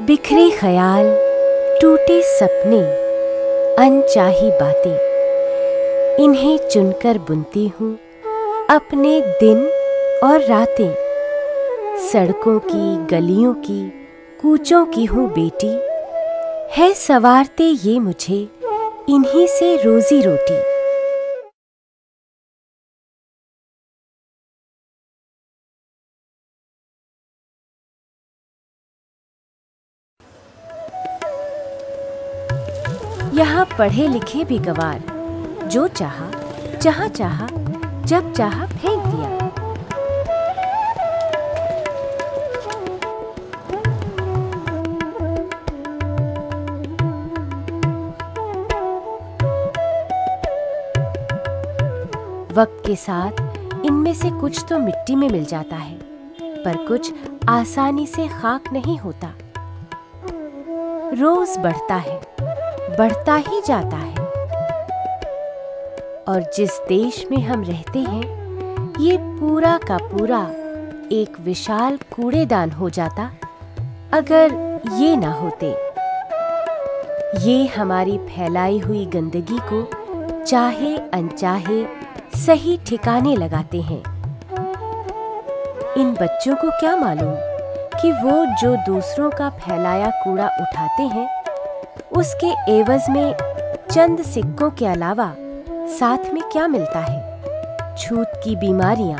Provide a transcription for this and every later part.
बिखरे ख्याल, टूटे सपने, अनचाही बातें, इन्हें चुनकर बुनती हूँ अपने दिन और रातें। सड़कों की, गलियों की, कूचों की हूँ बेटी, है सवारते ये मुझे इन्हीं से रोजी रोटी। यहाँ पढ़े लिखे भी गवार, जो चाहा, जहाँ चाहा, जब चाहा फेंक दिया। वक्त के साथ इनमें से कुछ तो मिट्टी में मिल जाता है, पर कुछ आसानी से खाक नहीं होता। रोज बढ़ता है, बढ़ता ही जाता है। और जिस देश में हम रहते हैं, ये पूरा का पूरा एक विशाल कूड़ेदान हो जाता अगर ये ना होते। ये हमारी फैलाई हुई गंदगी को चाहे अनचाहे सही ठिकाने लगाते हैं। इन बच्चों को क्या मालूम कि वो जो दूसरों का फैलाया कूड़ा उठाते हैं, उसके एवज में चंद सिक्कों के अलावा साथ में क्या मिलता है? छूत की बीमारियां,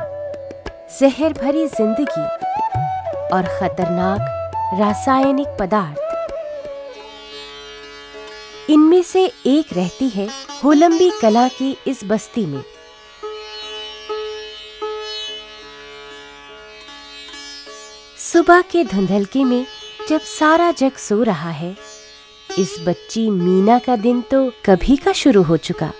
जहर भरी जिंदगी और खतरनाक रासायनिक पदार्थ। इनमें से एक रहती है होलंबी कला की इस बस्ती में। सुबह के धुंधलके में जब सारा जग सो रहा है, इस बच्ची मीना का दिन तो कभी का शुरू हो चुका।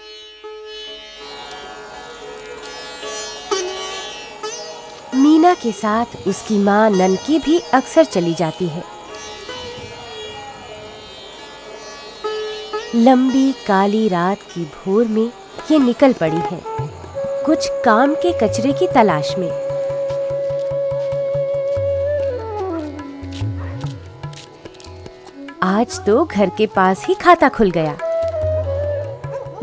मीना के साथ उसकी माँ ननकी भी अक्सर चली जाती है। लंबी काली रात की भोर में ये निकल पड़ी है, कुछ काम के कचरे की तलाश में। आज तो घर के पास ही खाता खुल गया।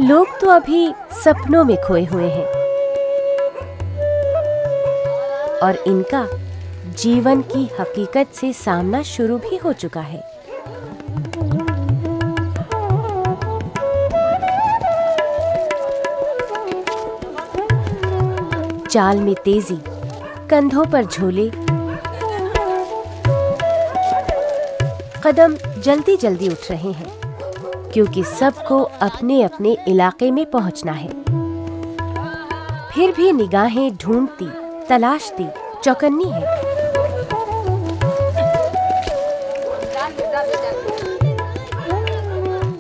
लोग तो अभी सपनों में खोए हुए हैं और इनका जीवन की हकीकत से सामना शुरू भी हो चुका है। चाल में तेजी, कंधों पर झोले, कदम जल्दी जल्दी उठ रहे हैं, क्योंकि सबको अपने अपने इलाके में पहुंचना है। फिर भी निगाहें ढूंढती, तलाशती, चौकन्नी है।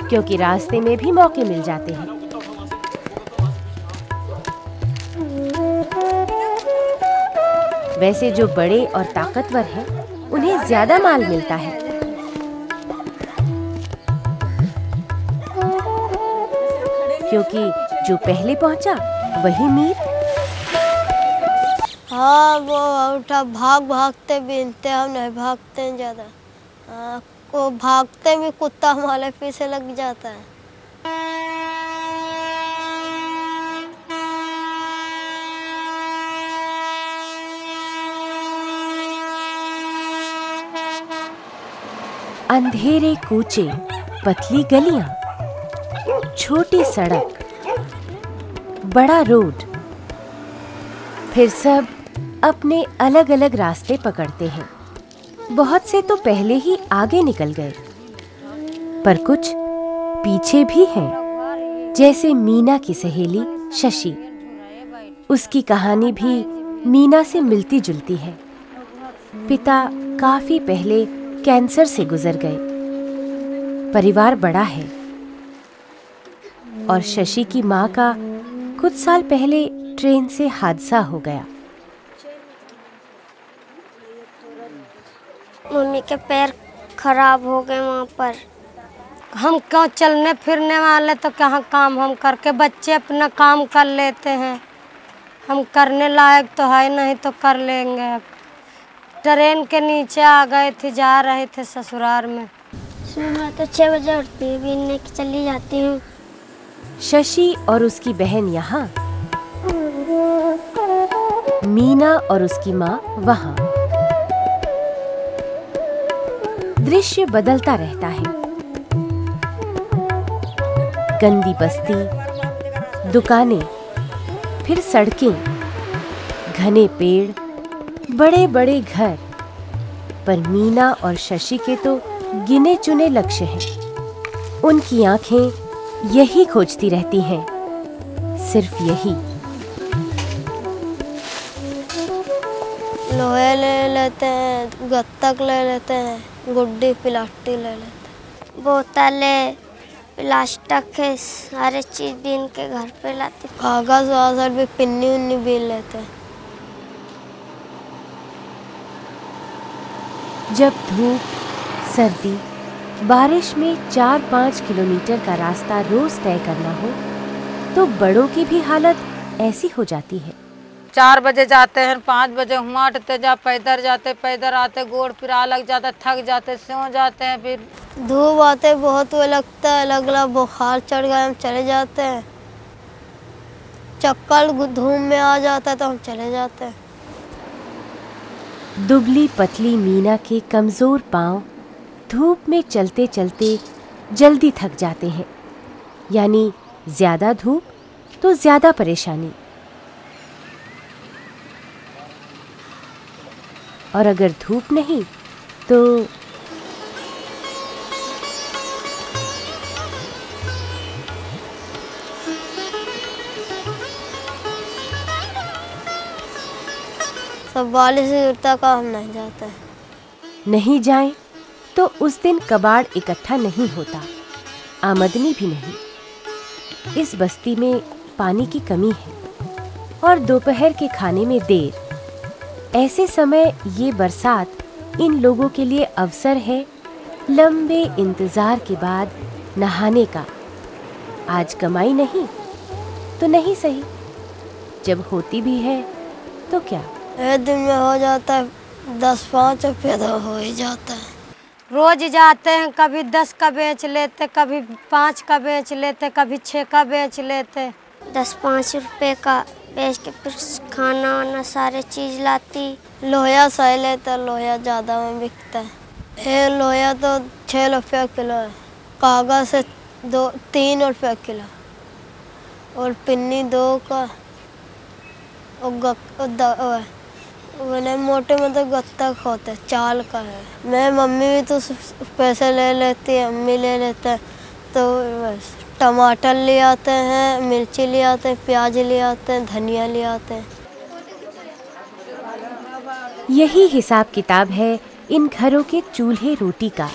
क्योंकि रास्ते में भी मौके मिल जाते हैं। वैसे जो बड़े और ताकतवर हैं, उन्हें ज्यादा माल मिलता है। क्योंकि जो पहले पहुंचा वही मीर। हाँ, वो उठा भागते बीनते, हम नहीं भागते हैं ज्यादा। हाँ, वो भागते भी कुत्ता हमारे पीछे लग जाता है। अंधेरे कूचे, पतली गलियां, छोटी सड़क, बड़ा रोड, फिर सब अपने अलग अलग रास्ते पकड़ते हैं। बहुत से तो पहले ही आगे निकल गए, पर कुछ पीछे भी हैं। जैसे मीना की सहेली शशि। उसकी कहानी भी मीना से मिलती जुलती है। पिता काफी पहले कैंसर से गुजर गए। परिवार बड़ा है और शशि की माँ का कुछ साल पहले ट्रेन से हादसा हो गया। मम्मी के पैर खराब हो गए वहाँ पर। हम क्यों चलने फिरने वाले, तो कहाँ काम हम करके बच्चे अपना काम कर लेते हैं। हम करने लायक तो है नहीं, तो कर लेंगे। ट्रेन के नीचे आ गए थे, जा रहे थे ससुराल में। सुबह तो 6 बजे उठती हूँ, बीनने की चली जाती हूँ। शशि और उसकी बहन यहाँ, मीना और उसकी माँ वहाँ। दृश्य बदलता रहता है। गंदी बस्ती, दुकानें, फिर सड़कें, घने पेड़, बड़े बड़े घर। पर मीना और शशि के तो गिने चुने लक्ष्य हैं। उनकी आंखें यही खोजती रहती हैं, सिर्फ यही। लोहे ले लेते हैं, गत्तक ले लेते हैं, गुड्डी प्लास्टिक ले लेते हैं। बोतलें, प्लास्टिक है, सारे चीज बीन के घर पे लाते। कागज वागज भी पिन्नी उन्नी बीन लेते हैं। जब धूप, सर्दी, बारिश में 4-5 किलोमीटर का रास्ता रोज तय करना हो तो बड़ों की भी हालत ऐसी हो जाती है। 4 बजे जाते हैं, 5 बजे हुमाटते जा, पैदल जाते, पैदल आते, गोड़ पिरा लग जाता, थक जाते, सो जाते हैं। फिर धूप आते बहुत वो लगता है, अलग बुखार चढ़ गया, हम चले जाते हैं। चक्कर धूप में आ जाता है तो हम चले जाते हैं। दुबली पतली मीना के कमजोर पांव धूप में चलते चलते जल्दी थक जाते हैं। यानी ज्यादा धूप तो ज्यादा परेशानी। और अगर धूप नहीं तो सब बारिश गिरता का हम नहीं जाते हैं। नहीं जाएं तो उस दिन कबाड़ इकट्ठा नहीं होता, आमदनी भी नहीं। इस बस्ती में पानी की कमी है और दोपहर के खाने में देर। ऐसे समय ये बरसात इन लोगों के लिए अवसर है लंबे इंतजार के बाद नहाने का। आज कमाई नहीं तो नहीं सही, जब होती भी है तो क्या, एक दिन में हो जाता है 10-5 रुपये तो हो ही जाता है। रोज जाते हैं, कभी 10 का बेच लेते, कभी 5 का बेच लेते, कभी 6 का बेच लेते। 10-5 रुपए का बेच के फिर खाना वाना सारे चीज लाती। लोया सही लेता, लोया ज़्यादा में बिकता है। ये लोया तो 6 रुपये किलो है, कागज से 3 रुपये किलो, और पिन्नी 2 का, और मैंने मोटे मतलब गत्ता होते 4 का है। मैं मम्मी भी तो पैसे ले लेती है, अम्मी ले लेते हैं। तो बस टमाटर ले आते हैं, मिर्ची ले आते हैं, प्याज ले आते हैं, धनिया ले आते हैं। यही हिसाब किताब है इन घरों के चूल्हे रोटी का।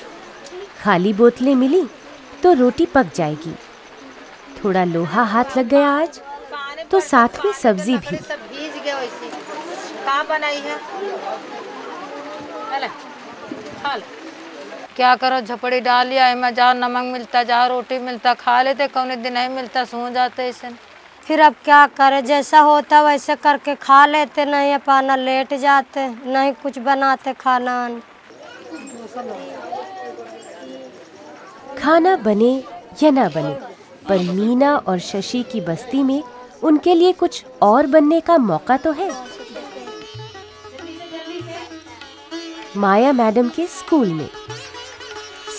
खाली बोतलें मिली तो रोटी पक जाएगी। थोड़ा लोहा हाथ लग गया आज तो साथ में सब्जी भी। भीज गए वैसे कहाँ बनाई है? क्या करो, झपड़ी डाल लिया मैं, जहाँ नमक मिलता, जहाँ रोटी मिलता खा लेते, कौन दिन नहीं मिलता सो जाते ऐसे। फिर अब क्या करें, जैसा होता वैसे करके खा लेते, नहीं अपना लेट जाते, नहीं कुछ बनाते खाना। खाना बने या ना बने, पर मीना और शशि की बस्ती में उनके लिए कुछ और बनने का मौका तो है। माया मैडम के स्कूल में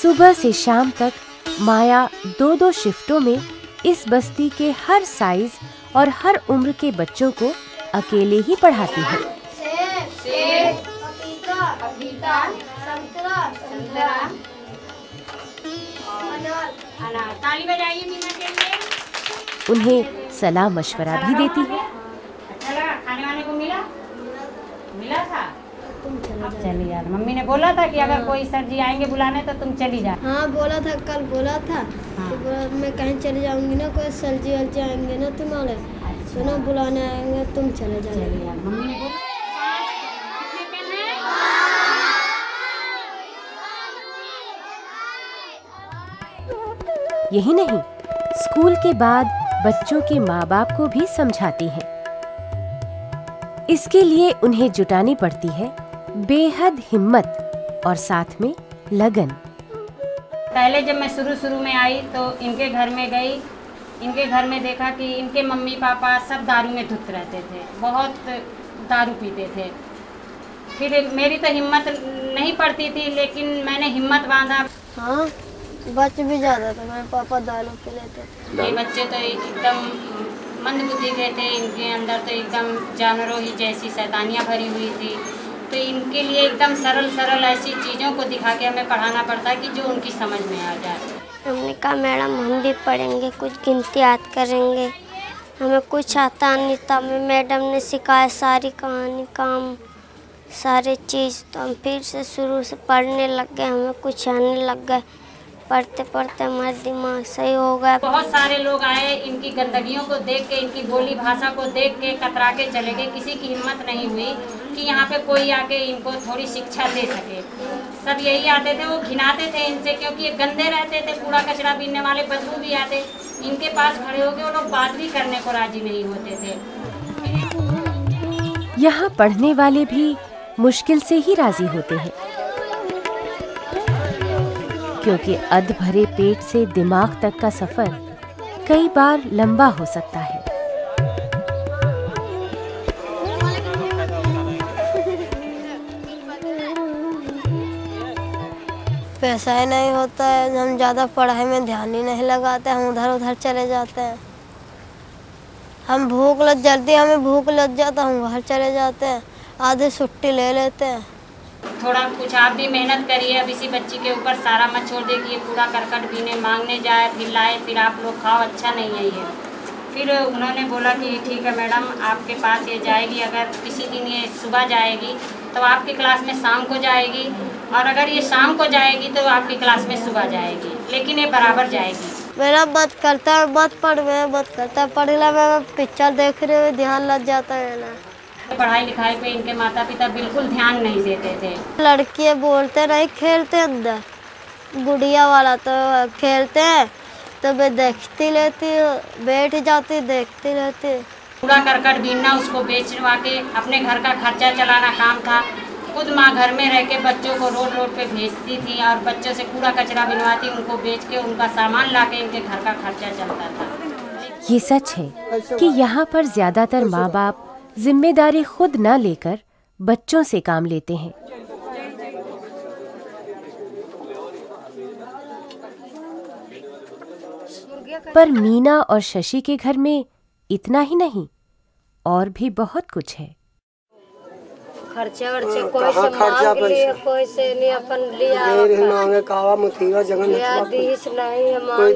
सुबह से शाम तक माया 2-2 शिफ्टों में इस बस्ती के हर साइज और हर उम्र के बच्चों को अकेले ही पढ़ाती है। उन्हें सलाह मशवरा भी देती है। खाने वाने को मिला था? तुम चली जा। मम्मी ने बोला था कि अगर कोई सर जी आएंगे बुलाने तो तुम चली जा। हाँ बोला था, कल बोला था। हाँ। तो मैं कहीं चली जाऊंगी ना, कोई सर जी आएंगे ना तुम्हारे, सुनो बुलाने आएंगे, तुम चले जाओ। मम्मी ने बोला। यही नहीं, स्कूल के बाद बच्चों के माँ बाप को भी समझाती हैं। इसके लिए उन्हें जुटानी पड़ती है बेहद हिम्मत और साथ में लगन। पहले जब मैं शुरू में आई तो इनके घर में गई, इनके घर में देखा कि इनके मम्मी पापा सब दारू में धुत रहते थे, बहुत दारू पीते थे। फिर मेरी तो हिम्मत नहीं पड़ती थी, लेकिन मैंने हिम्मत बांधा। हाँ, बच भी ज़्यादा था, मेरे पापा दारू पी लेते थे। ये बच्चे तो एकदम मंदबुद्धि के थे, इनके अंदर तो एकदम जानवरों ही जैसी शैतानियाँ भरी हुई थी। तो इनके लिए एकदम सरल ऐसी चीज़ों को दिखा के हमें पढ़ाना पड़ता है कि जो उनकी समझ में आ जाए। हमने कहा मैडम हम भी पढ़ेंगे, कुछ गिनती याद करेंगे। हमें कुछ आता नहीं था, हमें मैडम ने सिखाया सारी कहानी, काम, सारे चीज़। तो हम फिर से शुरू से पढ़ने लग गए, हमें कुछ आने लग गए। पढ़ते पढ़ते हमारा दिमाग सही हो गया। बहुत सारे लोग आए, इनकी गंदगियों को देख के, इनकी बोली भाषा को देख के कतरा के चले गए। किसी की हिम्मत नहीं हुई कि यहाँ पे कोई आके इनको थोड़ी शिक्षा दे सके। सब यही आते थे, वो घिनाते थे इनसे, क्योंकि ये गंदे रहते थे, कूड़ा कचरा बीनने वाले, बदबू भी आते। इनके पास खड़े होके वो लोग बात भी करने को राजी नहीं होते थे। यहाँ पढ़ने वाले भी मुश्किल से ही राजी होते हैं, क्योंकि अध भरे पेट से दिमाग तक का सफर कई बार लंबा हो सकता है। पैसा ही नहीं होता है, हम ज़्यादा पढ़ाई में ध्यान ही नहीं लगाते, हम उधर उधर चले जाते हैं। हम हमें भूख लग जाता, हम घर चले जाते हैं, आधे छुट्टी ले लेते हैं। थोड़ा कुछ आप भी मेहनत करिए, अब इसी बच्ची के ऊपर सारा मत छोड़ दे कि ये कूड़ा करकट पीने मांगने जाए, फिर लाए, फिर आप लोग खाओ, अच्छा नहीं है ये। फिर उन्होंने बोला कि ठीक है मैडम, आपके पास ये जाएगी, अगर किसी दिन ये सुबह जाएगी तो आपकी क्लास में शाम को जाएगी, और अगर ये शाम को जाएगी तो आपकी क्लास में सुबह जाएगी, लेकिन ये बराबर जाएगी। मेरा मत करता है, मत पढ़, मैं मत करता है, पढ़ला मैं पिक्चर देख रहे हुए ध्यान लग जाता है ना। पढ़ाई लिखाई पे इनके माता पिता बिल्कुल ध्यान नहीं देते थे। लड़कियाँ बोलते नहीं, खेलते अंदर, गुड़िया वाला तो खेलते हैं, तो मैं देखती रहती हूँ, बैठ जाती देखती रहती। कूड़ा करकट बीनना, उसको बेचवा के अपने घर का खर्चा चलाना काम था। खुद माँ घर में रह के बच्चों को रोड पे भेजती थी और बच्चों से कूड़ा कचरा बिनवाती, उनको बेच के उनका सामान ला के इनके घर का खर्चा चलता था। ये सच है कि यहाँ पर ज्यादातर माँ बाप जिम्मेदारी खुद न लेकर बच्चों से काम लेते हैं। पर मीना और शशि के घर में इतना ही नहीं, और भी बहुत कुछ है। खर्चा वर्चा कोई से मांग लिया, कोई से नहीं अपन लिया, मांगे कावा मुतीवा जगह लिया दीस नहीं मांग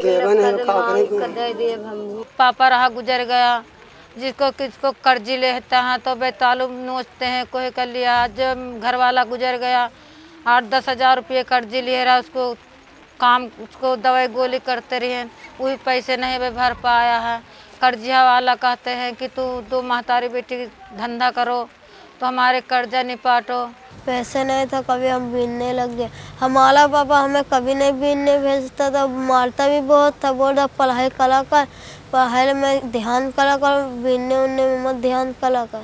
दे दिए। पापा रहा गुजर गया, जिसको किसको कर्जी लेता है तो बेतालुम नोचते हैं, कोई कर लिया। जब घर वाला गुजर गया, 8-10 हज़ार रुपये कर्जी लिए रहा, उसको काम, उसको दवाई गोली करते रहे, वही पैसे नहीं भी भर पाया है। कर्जिया वाला कहते हैं कि तू महतारी बेटी धंधा करो तो हमारे कर्जा निपाटो। पैसे नहीं था, कभी हम बीनने लग गए। हमारा पापा हमें कभी नहीं बीनने भेजता था, मारता भी बहुत था, बोलता पढ़ाई करा कर, पढ़ाई में ध्यान करा कर, बीनने उनने में मत ध्यान करा कर।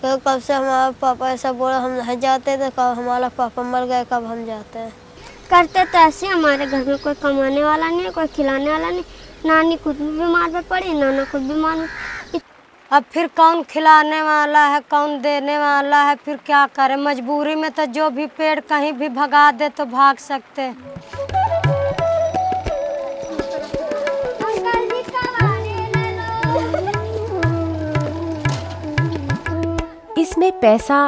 तो कब से हमारा पापा ऐसा बोला, हम नहीं जाते थे, कब हमारा पापा मर गए कब हम जाते हैं। करते तो ऐसे, हमारे घर में कोई कमाने वाला नहीं है, कोई खिलाने वाला नहीं। नानी खुद भी बीमार पे पड़ी, नाना खुद बीमार। अब फिर कौन खिलाने वाला है, कौन देने वाला है, फिर क्या करें। मजबूरी में तो जो भी पेड़ कहीं भी भगा दे तो भाग सकते। इसमें पैसा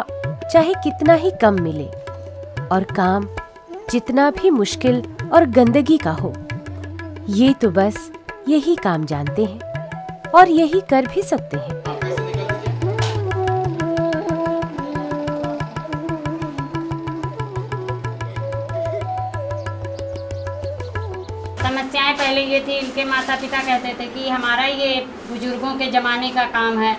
चाहे कितना ही कम मिले और काम जितना भी मुश्किल और गंदगी का हो, ये तो बस यही काम जानते हैं और यही कर भी सकते हैं। समस्याएं पहले ये थी, इनके माता पिता कहते थे कि हमारा ये बुजुर्गों के ज़माने का काम है,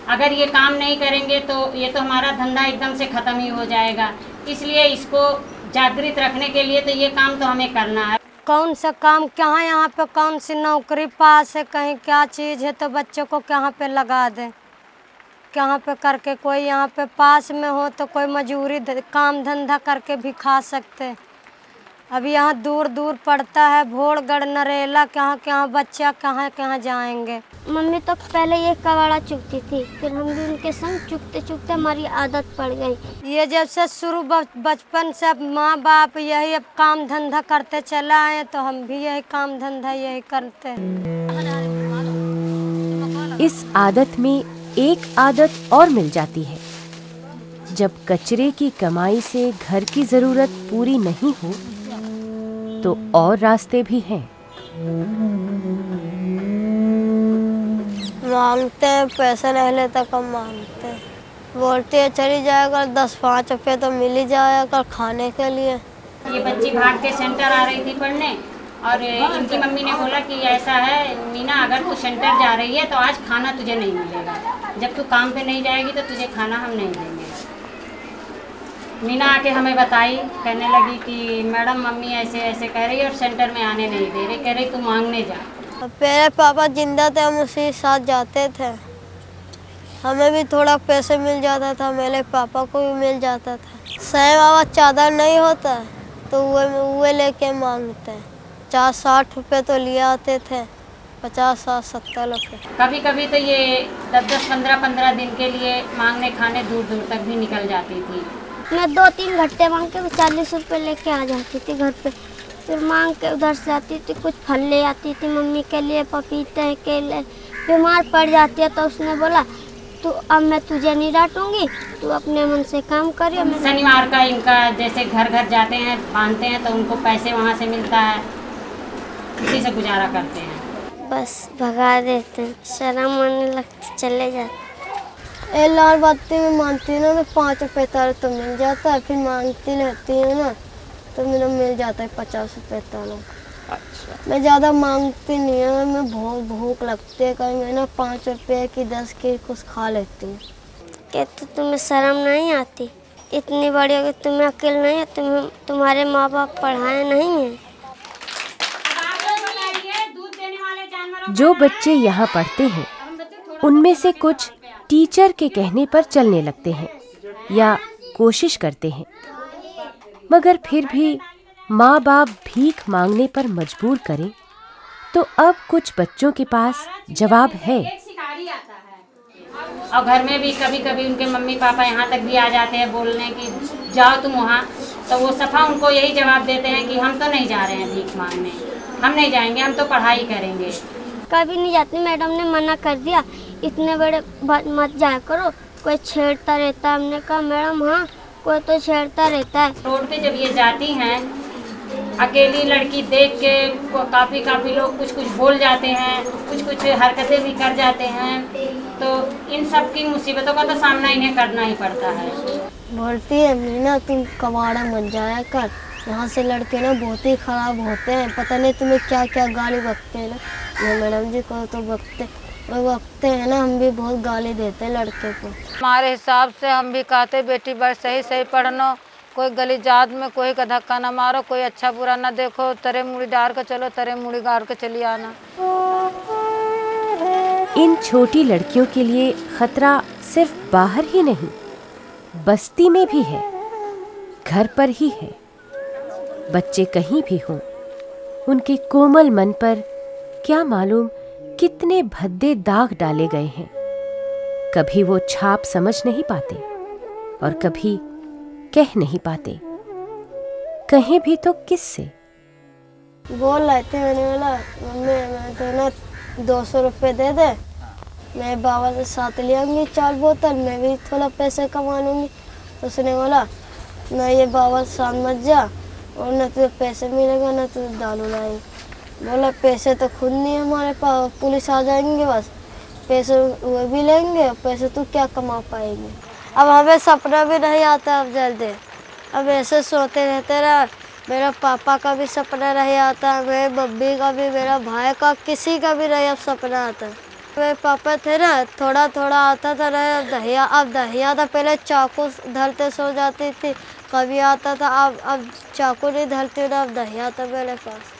अगर ये काम नहीं करेंगे तो ये तो हमारा धंधा एकदम से ख़त्म ही हो जाएगा, इसलिए इसको जागृत रखने के लिए तो ये काम तो हमें करना है। कौन सा काम, कहाँ यहाँ पे कौन सी नौकरी पास है, कहीं क्या चीज़ है तो बच्चों को कहाँ पे लगा दें। यहाँ पे करके, कोई यहाँ पे पास में हो तो कोई मजूरी काम धंधा करके भी खा सकते। अभी यहाँ दूर दूर पड़ता है, भोरगढ़ नरेला, कहाँ बच्चा कहाँ जाएंगे। मम्मी तो पहले ये कबाड़ा चुगती थी, फिर हम भी उनके संग चुगते चुगते हमारी आदत पड़ गई। ये जब से शुरू बचपन से अब माँ बाप यही अब काम धंधा करते चला आए, तो हम भी यही काम धंधा यही करते हैं। इस आदत में एक आदत और मिल जाती है। जब कचरे की कमाई से घर की जरूरत पूरी नहीं हो तो और रास्ते भी हैं। मांगते हैं, पैसे नहीं लेते कब मांगते हैं। बोलते हैं चली जाएगा, 10-5 रुपये तो मिल ही जाएगा खाने के लिए। ये बच्ची भाग के सेंटर आ रही थी पढ़ने, और इनकी मम्मी ने बोला कि ऐसा है मीना, अगर तू सेंटर जा रही है तो आज खाना तुझे नहीं मिलेगा, जब तू काम पे नहीं जाएगी तो तुझे खाना हम नहीं देंगे। मीना आके हमें बताई, कहने लगी कि मैडम मम्मी ऐसे ऐसे कह रही है और सेंटर में आने नहीं दे रही, कह रही तू मांगने जा। मेरे पापा जिंदा थे, हम उसी साथ जाते थे, हमें भी थोड़ा पैसे मिल जाता था, मेरे पापा को भी मिल जाता था। सही बाबा चादर नहीं होता तो वो लेके मांगते हैं। 50-60 रुपये तो लिए आते थे, 50-70 रुपये। कभी कभी तो ये 10-15 दिन के लिए मांगने खाने दूर दूर तक भी निकल जाती थी। मैं 2-3 घंटे मांग के 40 रुपये लेके आ जाती थी घर पे, फिर मांग के उधर से आती थी, कुछ फल ले आती थी मम्मी के लिए, पपीते केले। बीमार पड़ जाती है तो उसने बोला तू अब मैं तुझे नहीं डांटूंगी, तू अपने मन से काम करिए। शनिवार का इनका जैसे घर घर जाते हैं, बांधते हैं तो उनको पैसे वहाँ से मिलता है, उसी से गुजारा करते हैं। बस भगा देते हैं, शर्म आने लगती चले जाते। लाल बाती में मांगती ना तो 5 रुपये तार तो मिल जाता है, फिर मांगती रहती है ना तो मेरा मिल जाता है 50 रुपये तार। अच्छा। मैं ज़्यादा मांगती नहीं है, मैं बहुत भूख लगती है कहीं मैं ना 5 रुपये की 10 की कुछ खा लेती हूँ। क्या तो तुम्हें शर्म नहीं आती? इतनी बड़ी हो गई, तुम्हें अकेल नहीं है? तुम्हारे माँ बाप पढ़ाए नहीं हैं? जो बच्चे यहाँ पढ़ते हैं उनमें से कुछ टीचर के कहने पर चलने लगते हैं या कोशिश करते हैं, मगर फिर भी माँ बाप भीख मांगने पर मजबूर करें तो अब कुछ बच्चों के पास जवाब है। और घर में भी कभी कभी उनके मम्मी पापा यहाँ तक भी आ जाते हैं बोलने कि जाओ तुम वहाँ, तो वो सफा उनको यही जवाब देते हैं कि हम तो नहीं जा रहे हैं भीख मांगने, हम नहीं जाएंगे, हम तो पढ़ाई करेंगे। कभी नहीं जाती, मैडम ने मना कर दिया, इतने बड़े मत जाया करो, कोई छेड़ता रहता है। हमने कहा मैडम हाँ कोई तो छेड़ता रहता है। रोड पे जब ये जाती हैं, अकेली लड़की देख के काफ़ी लोग कुछ बोल जाते हैं, कुछ हरकतें भी कर जाते हैं, तो इन सब की मुसीबतों का तो सामना इन्हें करना ही पड़ता है। बोलती है मीना तुम कबाड़ा मत जाया कर, यहाँ से लड़के ना बहुत ही खराब होते हैं, पता नहीं तुम्हें क्या क्या गाली बकते हैं ना। मैडम जी को तो बकते हैं ना, हम भी बहुत गाली देते हैं लड़के को। हमारे हिसाब से हम भी कहते बेटी बस सही पढ़नो, कोई गली जात में कोई का धक्का ना मारो, कोई अच्छा बुरा ना देखो, तरे मुड़ी डार के चलो, तरे मुड़ी गाड़ के चली आना। इन छोटी लड़कियों के लिए खतरा सिर्फ बाहर ही नहीं, बस्ती में भी है, घर पर ही है। बच्चे कहीं भी हों, उनके कोमल मन पर क्या मालूम कितने भद्दे दाग डाले गए हैं। कभी वो छाप समझ नहीं पाते और कभी कह नहीं पाते, कहें भी तो किससे। बोल रहे थे, मैंने बोला मम्मी मैं तो ना 200 रुपये दे दे, मैं बाबा से साथ ले आऊँगी 4 बोतल, मैं भी थोड़ा पैसे कमा लूँगी। तो उसने बोला ना ये बाबा साथ मत जा, और ना तुझे पैसे मिलेगा ना तुझे दारू लाएंगे। बोला पैसे तो खुद नहीं है हमारे पास, पुलिस आ जाएंगे बस, पैसे वो भी लेंगे, पैसे तू क्या कमा पाएंगे। अब हमें सपना भी नहीं आता अब जल्दी, अब ऐसे सोते रहते रहे। मेरा पापा का भी सपना नहीं आता, मेरे मम्मी का भी, मेरा भाई का, किसी का भी नहीं अब सपना आता। मेरे पापा थे ना थोड़ा थोड़ा आता था रहे, अब दहिया था, पहले चाकू धरते सो जाती थी, कभी आता था, अब चाकू नहीं धरती ना, अब दहिया था मेरे पास।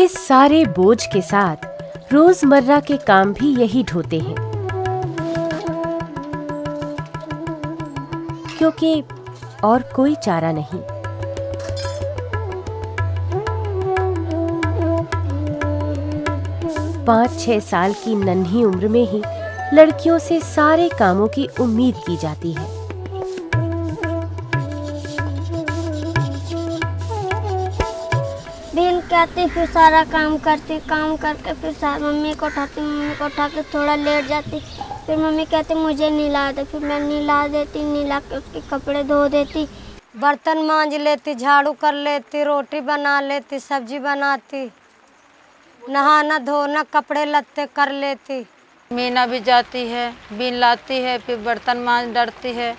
इस सारे बोझ के साथ रोजमर्रा के काम भी यही ढोते हैं, क्योंकि और कोई चारा नहीं। पाँच 6 साल की नन्ही उम्र में ही लड़कियों से सारे कामों की उम्मीद की जाती है। बीन के आती, फिर सारा काम करती, काम करके फिर सारा मम्मी को उठा के थोड़ा लेट जाती। फिर मम्मी कहती मुझे नहला दे, फिर मैं नहला देती, नहला के उसके कपड़े धो देती, बर्तन मांज लेती, झाड़ू कर लेती, रोटी बना लेती, सब्जी बनाती, नहाना धोना कपड़े लत्ते कर लेती। मीना भी जाती है, बीन लाती है, फिर बर्तन मांज डरती है।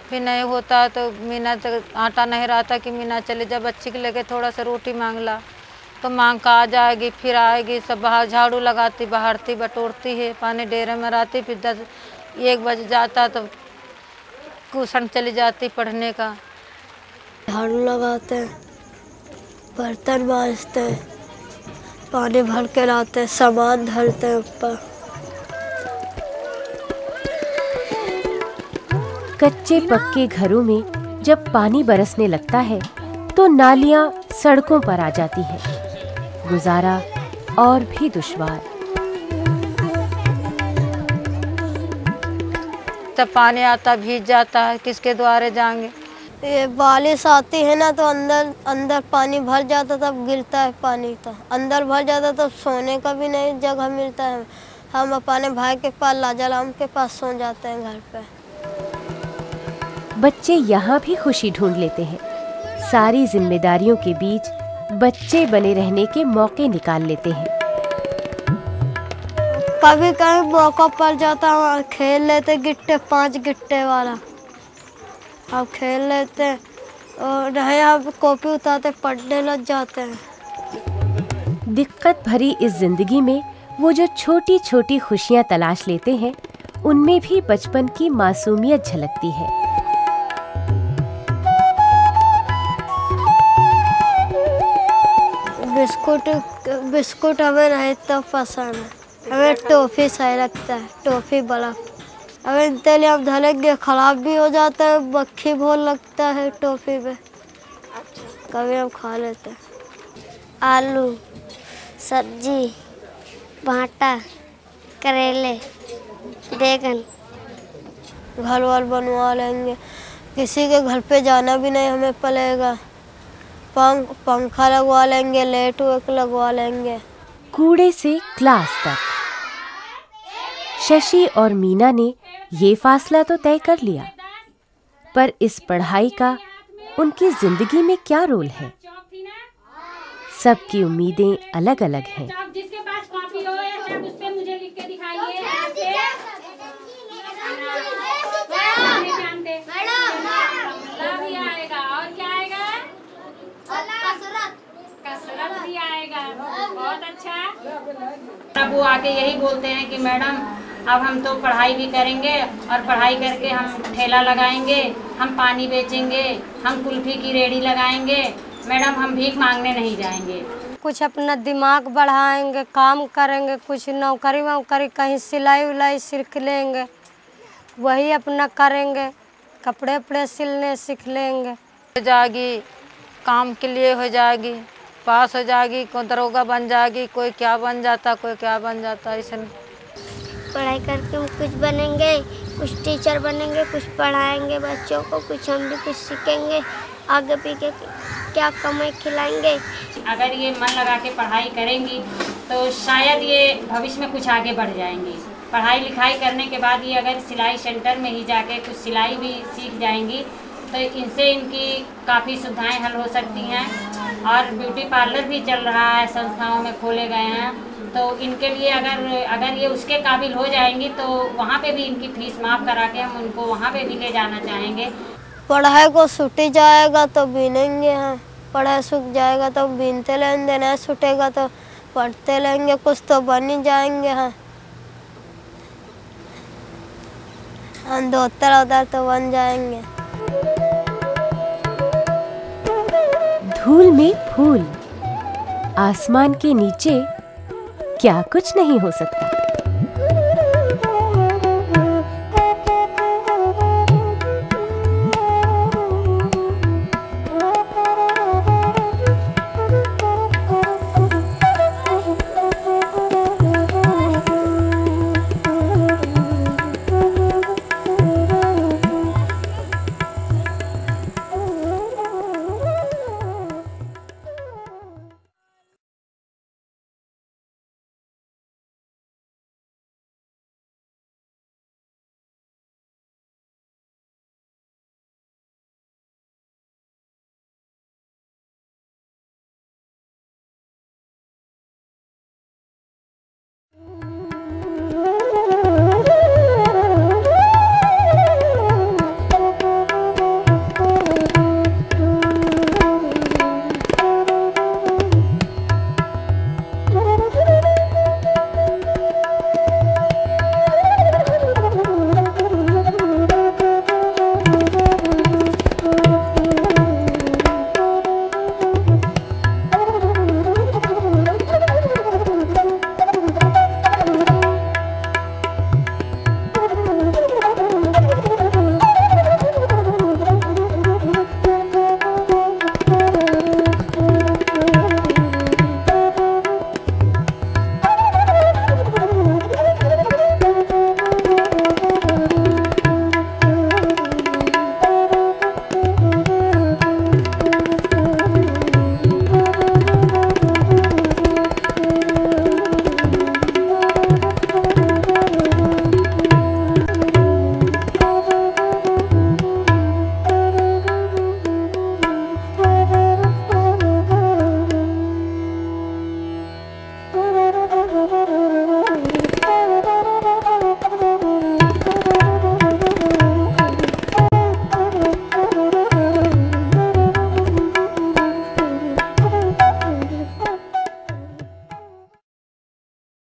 फिर नहीं होता तो मीना तक आटा नहीं रहता कि मीना चले जा बच्ची के लेके थोड़ा सा रोटी मांग ला, तो मांग का आ जाएगी, फिर आएगी, सब बाहर झाड़ू लगाती, बहारती बटोरती है, पानी डेरे में रहती। फिर 10-1 बज जाता तो ट्यूशन चली जाती पढ़ने का। झाड़ू लगाते हैं, बर्तन मांजते हैं, पानी भर के लाते हैं, सामान धरते हैं ऊपर। कच्चे पक्के घरों में जब पानी बरसने लगता है तो नालियां सड़कों पर आ जाती हैं, गुजारा और भी दुश्वार। जब पानी आता भीग जाता है, किसके द्वारे जाएंगे। ये बारिश आती है ना तो अंदर पानी भर जाता, तब गिरता है पानी, तो अंदर भर जाता तब सोने का भी नहीं जगह मिलता है। हम अपने भाई के पास लाजाराम के पास सो जाते हैं घर पे। बच्चे यहाँ भी खुशी ढूंढ लेते हैं, सारी जिम्मेदारियों के बीच बच्चे बने रहने के मौके निकाल लेते हैं। कभी कभी मौका पड़ जाता है, खेल लेते गिट्टे, 5 गिट्टे वाला अब खेल लेते हैं, और नहीं अब कॉपी उतारते पढ़ने लग जाते हैं। दिक्कत भरी इस जिंदगी में वो जो छोटी छोटी खुशियाँ तलाश लेते हैं, उनमें भी बचपन की मासूमियत झलकती है। बिस्कुट हमें नहीं तो पसंद है, हमें टॉफी सही लगता है, टॉफी बड़ा। हमें इतने लिए हम धलेंगे खराब भी हो जाता है, मक्खी बहुत लगता है टॉफी में, कभी हम खा लेते हैं। आलू सब्जी, भाटा, करेले, बैगन। घर वाल बनवा लेंगे, किसी के घर पे जाना भी नहीं हमें पड़ेगा, पंखा लगवा लेंगे, लाइट लगवा लेंगे। कूड़े से क्लास तक शशि और मीना ने ये फासला तो तय कर लिया, पर इस पढ़ाई का उनकी जिंदगी में क्या रोल है? सबकी उम्मीदें अलग अलग हैं। जिसके पास कॉपी हो या सब उस पे मुझे लिख के दिखाइए। भी आएगा और क्या आएगा? कसरत भी आएगा। बहुत अच्छा। अब वो आके यही बोलते हैं कि मैडम अब हम तो पढ़ाई भी करेंगे और पढ़ाई करके हम ठेला लगाएंगे, हम पानी बेचेंगे, हम कुल्फी की रेहड़ी लगाएंगे, मैडम हम भीख मांगने नहीं जाएंगे। कुछ अपना दिमाग बढ़ाएंगे, काम करेंगे, कुछ नौकरी वौकरी कहीं सिलाई उलाई सीख लेंगे, वही अपना करेंगे, कपड़े उपड़े सिलने सीख लेंगे। हो जाएगी, काम के लिए हो जाएगी, पास हो जाएगी, कोई दरोगा बन जाएगी, कोई क्या बन जाता, कोई क्या बन जाता। ऐसे पढ़ाई करके हम कुछ बनेंगे, कुछ टीचर बनेंगे, कुछ पढ़ाएंगे बच्चों को, कुछ हम भी कुछ सीखेंगे, आगे पीछे क्या कमाई खिलाएंगे। अगर ये मन लगा के पढ़ाई करेंगी तो शायद ये भविष्य में कुछ आगे बढ़ जाएंगी। पढ़ाई लिखाई करने के बाद ये अगर सिलाई सेंटर में ही जाके कुछ सिलाई भी सीख जाएंगी तो इनसे इनकी काफ़ी सुविधाएं हल हो सकती हैं। और ब्यूटी पार्लर भी चल रहा है, संस्थाओं में खोले गए हैं, तो इनके लिए अगर ये उसके काबिल हो जाएंगी तो वहाँ पे भी इनकी फीस माफ़ करा के हम उनको वहाँ पे भी ले जाना चाहेंगे। पढ़ाई को छूटी जाएगा तो बीनेंगे हैं, पढ़ाई सूख जाएगा तो बीनते लेंगे, नहीं छूटेगा तो पढ़ते लेंगे, कुछ तो बन ही जाएंगे हैं। हम दोतर उधर तो बन जाएंगे। धूल में फूल, आसमान के नीचे क्या कुछ नहीं हो सकता।